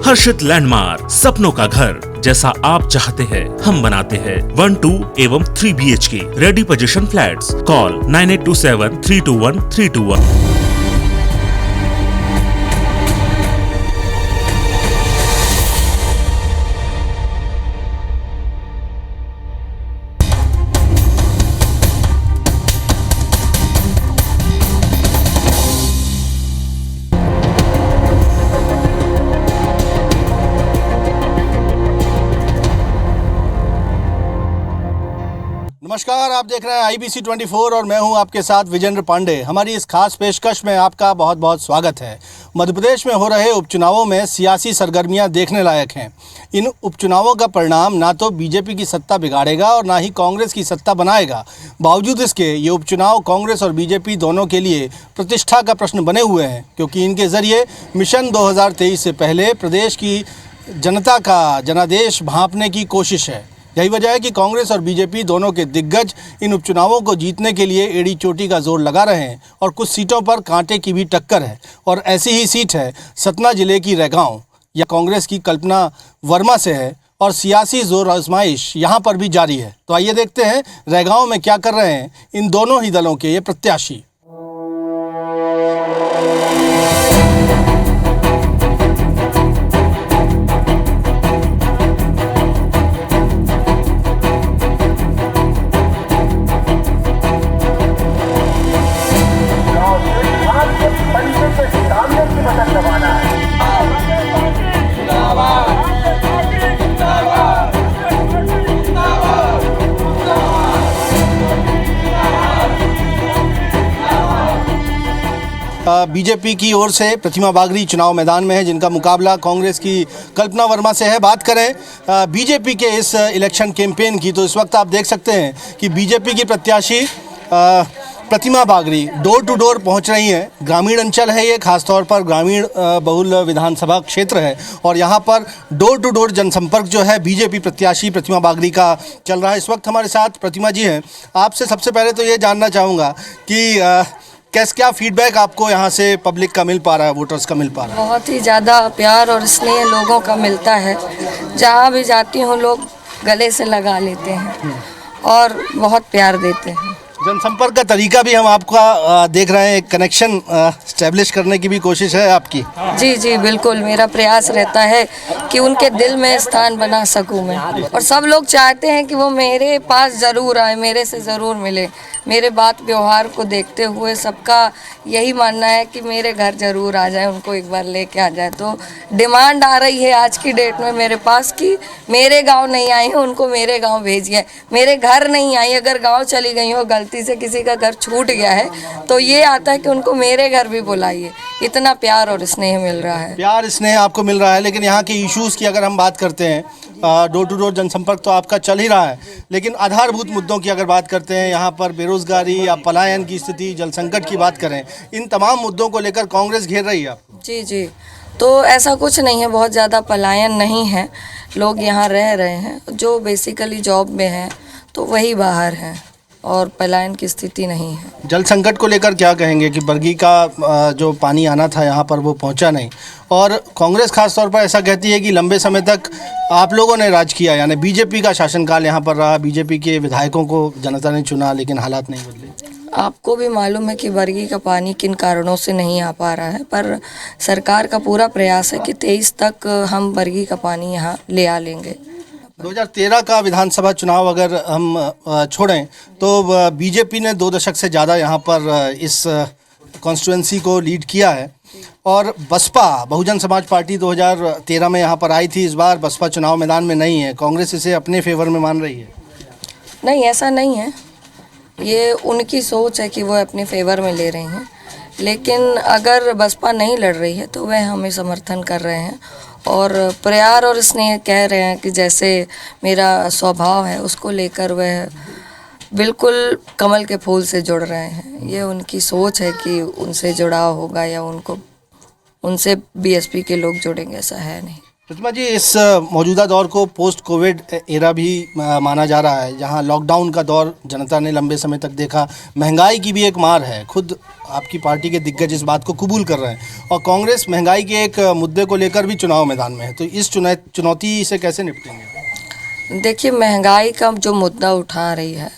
हर्षित landmark, सपनों का घर जैसा आप चाहते हैं हम बनाते हैं। 1, 2 एवं 3 BHK ready position flats. Call 9827 321 321। नमस्कार, आप देख रहे हैं IBC 24 और मैं हूं आपके साथ विजेंद्र पांडे। हमारी इस खास पेशकश में आपका बहुत बहुत स्वागत है। मध्य प्रदेश में हो रहे उपचुनावों में सियासी सरगर्मियां देखने लायक हैं। इन उपचुनावों का परिणाम ना तो बीजेपी की सत्ता बिगाड़ेगा और ना ही कांग्रेस की सत्ता बनाएगा। बावजूद इसके ये उपचुनाव कांग्रेस और बीजेपी दोनों के लिए प्रतिष्ठा का प्रश्न बने हुए हैं, क्योंकि इनके ज़रिए मिशन 2023 से पहले प्रदेश की जनता का जनादेश भांपने की कोशिश है। यही वजह है कि कांग्रेस और बीजेपी दोनों के दिग्गज इन उपचुनावों को जीतने के लिए एड़ी चोटी का जोर लगा रहे हैं और कुछ सीटों पर कांटे की भी टक्कर है। और ऐसी ही सीट है सतना जिले की रैगांव, या कांग्रेस की कल्पना वर्मा से है और सियासी जोर आजमाइश यहाँ पर भी जारी है। तो आइए देखते हैं रैगांव में क्या कर रहे हैं इन दोनों ही दलों के ये प्रत्याशी। बीजेपी की ओर से प्रतिमा बागरी चुनाव मैदान में है, जिनका मुकाबला कांग्रेस की कल्पना वर्मा से है। बात करें बीजेपी के इस इलेक्शन कैंपेन की, तो इस वक्त आप देख सकते हैं कि बीजेपी की प्रत्याशी प्रतिमा बागरी डोर टू डोर पहुंच रही हैं। ग्रामीण अंचल है ये, खासतौर पर ग्रामीण बहुल विधानसभा क्षेत्र है और यहाँ पर डोर टू डोर जनसंपर्क जो है बीजेपी प्रत्याशी प्रतिमा बागरी का चल रहा है। इस वक्त हमारे साथ प्रतिमा जी हैं। आपसे सबसे पहले तो ये जानना चाहूँगा कि क्या फीडबैक आपको यहाँ से पब्लिक का मिल पा रहा है, वोटर्स का मिल पा रहा है? बहुत ही ज़्यादा प्यार और स्नेह लोगों का मिलता है। जहाँ भी जाती हूँ लोग गले से लगा लेते हैं और बहुत प्यार देते हैं। जनसंपर्क का तरीका भी हम आपका देख रहे हैं, एक कनेक्शन एस्टेब्लिश करने की भी कोशिश है आपकी। जी जी बिल्कुल, मेरा प्रयास रहता है कि उनके दिल में स्थान बना सकूं मैं, और सब लोग चाहते हैं कि वो मेरे पास ज़रूर आए, मेरे से ज़रूर मिले। मेरे बात व्यवहार को देखते हुए सबका यही मानना है कि मेरे घर ज़रूर आ जाए, उनको एक बार लेके आ जाए। तो डिमांड आ रही है आज की डेट में मेरे पास कि मेरे गांव नहीं आई हैं, उनको मेरे गांव भेजिए। मेरे घर नहीं आई, अगर गांव चली गई हो, गलती से किसी का घर छूट गया है, तो ये आता है कि उनको मेरे घर भी बुलाइए। इतना प्यार और स्नेह मिल रहा है। प्यार स्नेह आपको मिल रहा है, लेकिन यहाँ के इश्यूज़ की अगर हम बात करते हैं, डोर टू डोर जनसंपर्क तो आपका चल ही रहा है, लेकिन आधारभूत मुद्दों की अगर बात करते हैं, यहाँ पर बेरोजगारी या पलायन की स्थिति, जल संकट की बात करें, इन तमाम मुद्दों को लेकर कांग्रेस घेर रही है आपको? जी जी, तो ऐसा कुछ नहीं है, बहुत ज़्यादा पलायन नहीं है। लोग यहाँ रह रहे हैं, जो बेसिकली जॉब में हैं तो वही बाहर हैं और पलायन की स्थिति नहीं है। जल संकट को लेकर क्या कहेंगे कि बरगी का जो पानी आना था यहाँ पर वो पहुँचा नहीं, और कांग्रेस खास तौर पर ऐसा कहती है कि लंबे समय तक आप लोगों ने राज किया, यानी बीजेपी का शासनकाल यहाँ पर रहा, बीजेपी के विधायकों को जनता ने चुना, लेकिन हालात नहीं बदले। आपको भी मालूम है कि बरगी का पानी किन कारणों से नहीं आ पा रहा है, पर सरकार का पूरा प्रयास है कि 23 तक हम बरगी का पानी यहाँ ले आ लेंगे। 2013 का विधानसभा चुनाव अगर हम छोड़ें तो बीजेपी ने 2 दशक से ज़्यादा यहाँ पर इस कॉन्स्टिट्यूंसी को लीड किया है, और बसपा बहुजन समाज पार्टी 2013 में यहाँ पर आई थी। इस बार बसपा चुनाव मैदान में नहीं है, कांग्रेस इसे अपने फेवर में मान रही है। नहीं, ऐसा नहीं है, ये उनकी सोच है कि वो अपने फेवर में ले रही हैं, लेकिन अगर बसपा नहीं लड़ रही है तो वह हमें समर्थन कर रहे हैं और प्यार और स्नेह कह रहे हैं कि जैसे मेरा स्वभाव है उसको लेकर वह बिल्कुल कमल के फूल से जुड़ रहे हैं। ये उनकी सोच है कि उनसे जुड़ाव होगा या उनसे बीएसपी के लोग जुड़ेंगे, ऐसा है नहीं। प्रतिमा जी, इस मौजूदा दौर को पोस्ट कोविड एरा भी माना जा रहा है, जहां लॉकडाउन का दौर जनता ने लंबे समय तक देखा। महंगाई की भी एक मार है, खुद आपकी पार्टी के दिग्गज इस बात को कबूल कर रहे हैं, और कांग्रेस महंगाई के एक मुद्दे को लेकर भी चुनाव मैदान में है। तो इस चुनौती से कैसे निपटेंगे? देखिए, महंगाई का जो मुद्दा उठा रही है,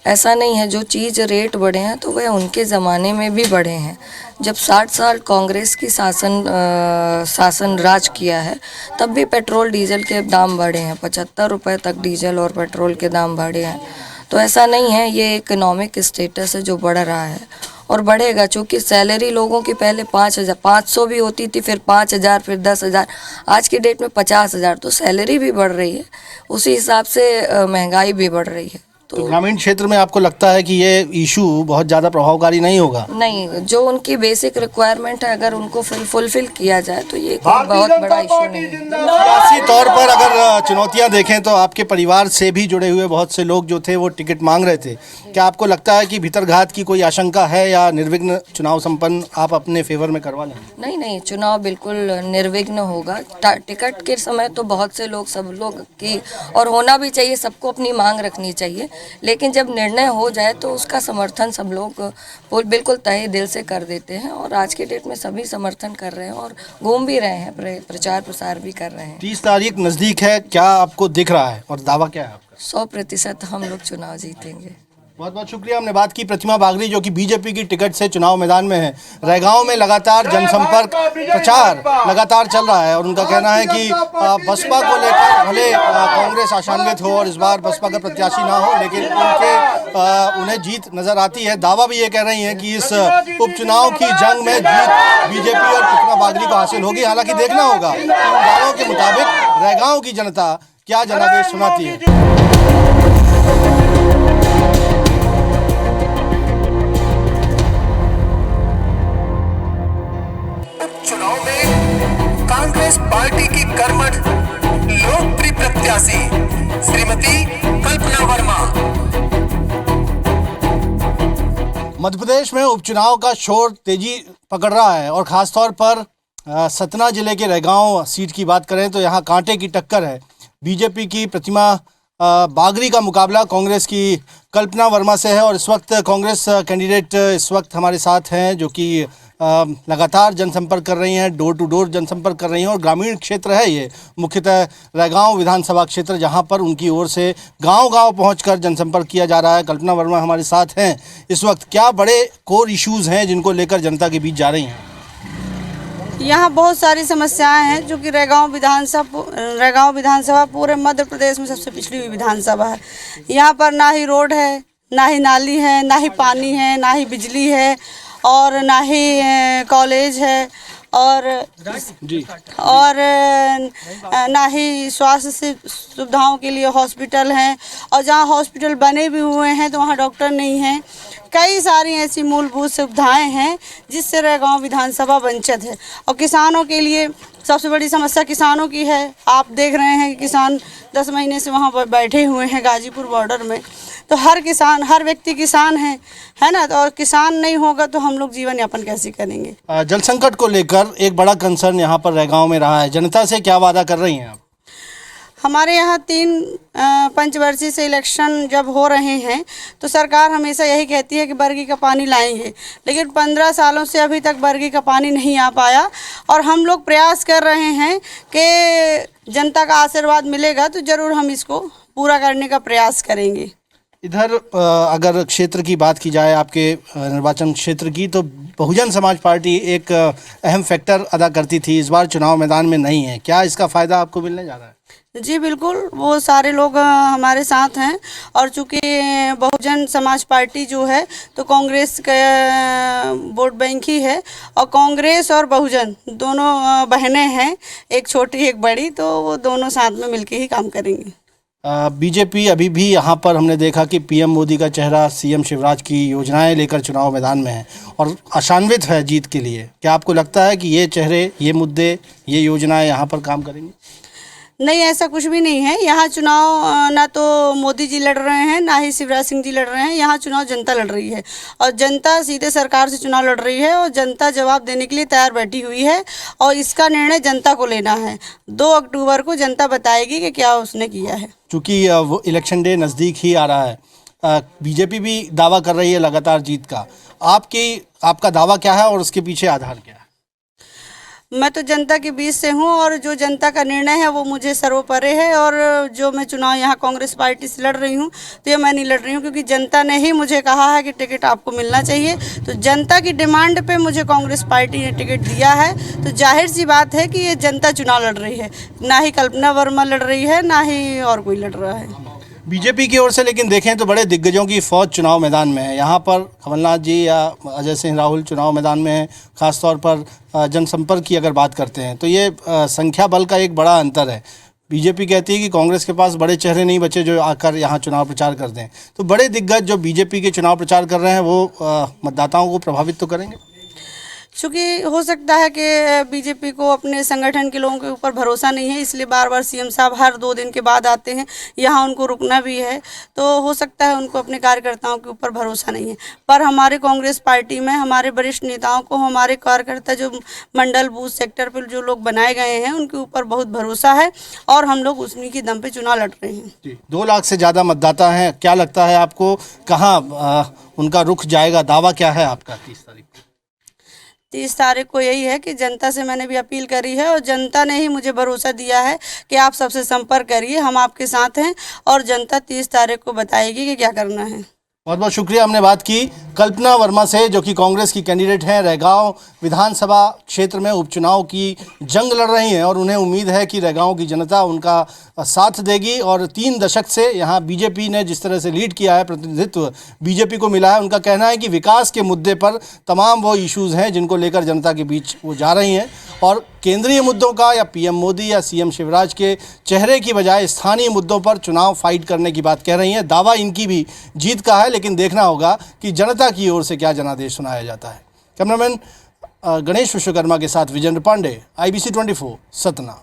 ऐसा नहीं है जो चीज़ रेट बढ़े हैं तो वह उनके ज़माने में भी बढ़े हैं। जब 60 साल कांग्रेस की शासन राज किया है, तब भी पेट्रोल डीजल के दाम बढ़े हैं। 75 रुपये तक डीजल और पेट्रोल के दाम बढ़े हैं। तो ऐसा नहीं है, ये इकोनॉमिक स्टेटस है जो बढ़ रहा है और बढ़ेगा। चूँकि सैलरी लोगों की पहले 5,500 भी होती थी, फिर 5,000, फिर 10,000, आज की डेट में 50,000। तो सैलरी भी बढ़ रही है, उसी हिसाब से महंगाई भी बढ़ रही है। तो ग्रामीण क्षेत्र में आपको लगता है कि ये इशू बहुत ज़्यादा प्रभावकारी नहीं होगा? नहीं, जो उनकी बेसिक रिक्वायरमेंट है, अगर उनको फुलफिल किया जाए तो ये कोई बहुत बड़ा इशू नहीं है। सियासी तौर पर अगर चुनौतियां देखें तो आपके परिवार से भी जुड़े हुए बहुत से लोग जो थे वो टिकट मांग रहे थे। क्या आपको लगता है कि भीतरघात की कोई आशंका है, या निर्विघ्न चुनाव संपन्न आप अपने फेवर में करवा लेंगे? नहीं नहीं, चुनाव बिल्कुल निर्विघ्न होगा। टिकट के समय तो बहुत से लोग, सब लोग की, और होना भी चाहिए, सबको अपनी मांग रखनी चाहिए। लेकिन जब निर्णय हो जाए तो उसका समर्थन सब लोग बिल्कुल तहे दिल से कर देते हैं, और आज की डेट में सभी समर्थन कर रहे हैं और घूम भी रहे हैं, प्रचार प्रसार भी कर रहे हैं। 30 तारीख नज़दीक है, क्या आपको दिख रहा है और दावा क्या है आपका? 100% हम लोग चुनाव जीतेंगे। बहुत बहुत शुक्रिया। हमने बात की प्रतिमा बागरी, जो कि बीजेपी की टिकट से चुनाव मैदान में है। रैगांव में लगातार जनसंपर्क प्रचार लगातार चल रहा है, और उनका कहना है कि बसपा को लेकर भले कांग्रेस आशान्वित हो और इस बार बसपा का प्रत्याशी ना हो, लेकिन उन्हें जीत नजर आती है। दावा भी ये कह रही हैं कि इस उपचुनाव की जंग में जीत बीजेपी और प्रतिमा बागरी को हासिल होगी। हालांकि देखना होगा कि उन दावों के मुताबिक रैगांव की जनता क्या जनादेश सुनाती है। चुनाव में कांग्रेस पार्टी की कर्मठ लोकप्रिय प्रत्याशी श्रीमती कल्पना वर्मा। मध्य प्रदेश में उपचुनाव का शोर तेजी पकड़ रहा है, और खासतौर पर सतना जिले के रैगांव सीट की बात करें तो यहाँ कांटे की टक्कर है। बीजेपी की प्रतिमा बागरी का मुकाबला कांग्रेस की कल्पना वर्मा से है, और इस वक्त कांग्रेस कैंडिडेट इस वक्त हमारे साथ हैं, जो कि लगातार जनसंपर्क कर रही हैं, डोर टू डोर जनसंपर्क कर रही हैं। और ग्रामीण क्षेत्र है ये, मुख्यतः रैगांव विधानसभा क्षेत्र, जहां पर उनकी ओर से गांव-गांव पहुंचकर जनसंपर्क किया जा रहा है। कल्पना वर्मा हमारे साथ हैं इस वक्त। क्या बड़े कोर इश्यूज़ हैं जिनको लेकर जनता के बीच जा रही हैं? यहाँ बहुत सारी समस्याएं हैं, जो कि रैगांव विधानसभा पूरे मध्य प्रदेश में सबसे पिछड़ी हुई विधानसभा है। यहाँ पर ना ही रोड है, ना ही नाली है, ना ही पानी है, ना ही बिजली है, और ना ही कॉलेज है, और ना ही स्वास्थ्य सुविधाओं के लिए हॉस्पिटल हैं, और जहाँ हॉस्पिटल बने भी हुए हैं तो वहाँ डॉक्टर नहीं हैं। कई सारी ऐसी मूलभूत सुविधाएं हैं जिससे रैगांव विधानसभा वंचित है। और किसानों के लिए सबसे बड़ी समस्या किसानों की है। आप देख रहे हैं कि किसान 10 महीने से वहाँ पर बैठे हुए हैं गाजीपुर बॉर्डर में। तो हर व्यक्ति किसान है ना, तो और किसान नहीं होगा तो हम लोग जीवन यापन कैसे करेंगे? जल संकट को लेकर एक बड़ा कंसर्न यहाँ पर रैगांव में रहा है। जनता से क्या वादा कर रही हैं आप? हमारे यहाँ 3 पंचवर्षीय से इलेक्शन जब हो रहे हैं तो सरकार हमेशा यही कहती है कि बरगी का पानी लाएंगे, लेकिन 15 सालों से अभी तक बरगी का पानी नहीं आ पाया। और हम लोग प्रयास कर रहे हैं कि जनता का आशीर्वाद मिलेगा तो ज़रूर हम इसको पूरा करने का प्रयास करेंगे। इधर अगर क्षेत्र की बात की जाए, आपके निर्वाचन क्षेत्र की, तो बहुजन समाज पार्टी एक अहम फैक्टर अदा करती थी, इस बार चुनाव मैदान में नहीं है। क्या इसका फ़ायदा आपको मिलने जा रहा है? जी बिल्कुल, वो सारे लोग हमारे साथ हैं। और चूँकि बहुजन समाज पार्टी जो है तो कांग्रेस का वोट बैंक ही है, और कांग्रेस और बहुजन दोनों बहनें हैं, एक छोटी एक बड़ी, तो वो दोनों साथ में मिलके ही काम करेंगे। बीजेपी अभी भी यहाँ पर हमने देखा कि पीएम मोदी का चेहरा, सीएम शिवराज की योजनाएं लेकर चुनाव मैदान में है और आशान्वित है जीत के लिए। क्या आपको लगता है कि ये चेहरे, ये मुद्दे, ये योजनाएं यहाँ पर काम करेंगी? नहीं, ऐसा कुछ भी नहीं है। यहाँ चुनाव ना तो मोदी जी लड़ रहे हैं, ना ही शिवराज सिंह जी लड़ रहे हैं। यहाँ चुनाव जनता लड़ रही है और जनता सीधे सरकार से चुनाव लड़ रही है और जनता जवाब देने के लिए तैयार बैठी हुई है और इसका निर्णय जनता को लेना है। 2 अक्टूबर को जनता बताएगी कि क्या उसने किया है। चूँकि वो इलेक्शन डे नज़दीक ही आ रहा है, बीजेपी भी दावा कर रही है लगातार जीत का। आपका दावा क्या है और उसके पीछे आधार क्या है? मैं तो जनता के बीच से हूँ और जो जनता का निर्णय है वो मुझे सर्वोपरि है। और जो मैं चुनाव यहाँ कांग्रेस पार्टी से लड़ रही हूँ तो ये मैं नहीं लड़ रही हूँ, क्योंकि जनता ने ही मुझे कहा है कि टिकट आपको मिलना चाहिए। तो जनता की डिमांड पे मुझे कांग्रेस पार्टी ने टिकट दिया है। तो जाहिर सी बात है कि ये जनता चुनाव लड़ रही है, ना ही कल्पना वर्मा लड़ रही है, ना ही और कोई लड़ रहा है। बीजेपी की ओर से लेकिन देखें तो बड़े दिग्गजों की फौज चुनाव मैदान में है। यहाँ पर कमलनाथ जी या अजय सिंह राहुल चुनाव मैदान में है। खासतौर पर जनसंपर्क की अगर बात करते हैं तो ये संख्या बल का एक बड़ा अंतर है। बीजेपी कहती है कि कांग्रेस के पास बड़े चेहरे नहीं बचे जो आकर यहाँ चुनाव प्रचार कर दें। तो बड़े दिग्गज जो बीजेपी के चुनाव प्रचार कर रहे हैं वो मतदाताओं को प्रभावित तो करेंगे। चूँकि हो सकता है कि बीजेपी को अपने संगठन के लोगों के ऊपर भरोसा नहीं है, इसलिए बार बार सीएम साहब हर 2 दिन के बाद आते हैं। यहाँ उनको रुकना भी है, तो हो सकता है उनको अपने कार्यकर्ताओं के ऊपर भरोसा नहीं है। पर हमारे कांग्रेस पार्टी में हमारे वरिष्ठ नेताओं को, हमारे कार्यकर्ता जो मंडल बूथ सेक्टर पर जो लोग बनाए गए हैं उनके ऊपर बहुत भरोसा है और हम लोग उन्हीं के दम पे चुनाव लड़ रहे हैं। 2 लाख से ज़्यादा मतदाता हैं। क्या लगता है आपको कहाँ उनका रुख जाएगा? दावा क्या है आपका 30 तारीख को? 30 तारीख को यही है कि जनता से मैंने भी अपील करी है और जनता ने ही मुझे भरोसा दिया है कि आप सबसे संपर्क करिए, हम आपके साथ हैं और जनता 30 तारीख को बताएगी कि क्या करना है। बहुत बहुत शुक्रिया। हमने बात की कल्पना वर्मा से, जो कि कांग्रेस की कैंडिडेट हैं। रैगांव विधानसभा क्षेत्र में उपचुनाव की जंग लड़ रही हैं और उन्हें उम्मीद है कि रैगांव की जनता उनका साथ देगी। और 3 दशक से यहाँ बीजेपी ने जिस तरह से लीड किया है, प्रतिनिधित्व बीजेपी को मिला है। उनका कहना है कि विकास के मुद्दे पर तमाम वो इश्यूज़ हैं जिनको लेकर जनता के बीच वो जा रही हैं और केंद्रीय मुद्दों का या पीएम मोदी या सीएम शिवराज के चेहरे की बजाय स्थानीय मुद्दों पर चुनाव फाइट करने की बात कह रही हैं। दावा इनकी भी जीत का है, लेकिन देखना होगा कि जनता की ओर से क्या जनादेश सुनाया जाता है। कैमरामैन गणेश विश्वकर्मा के साथ विजेंद्र पांडे, IBC 24 सतना।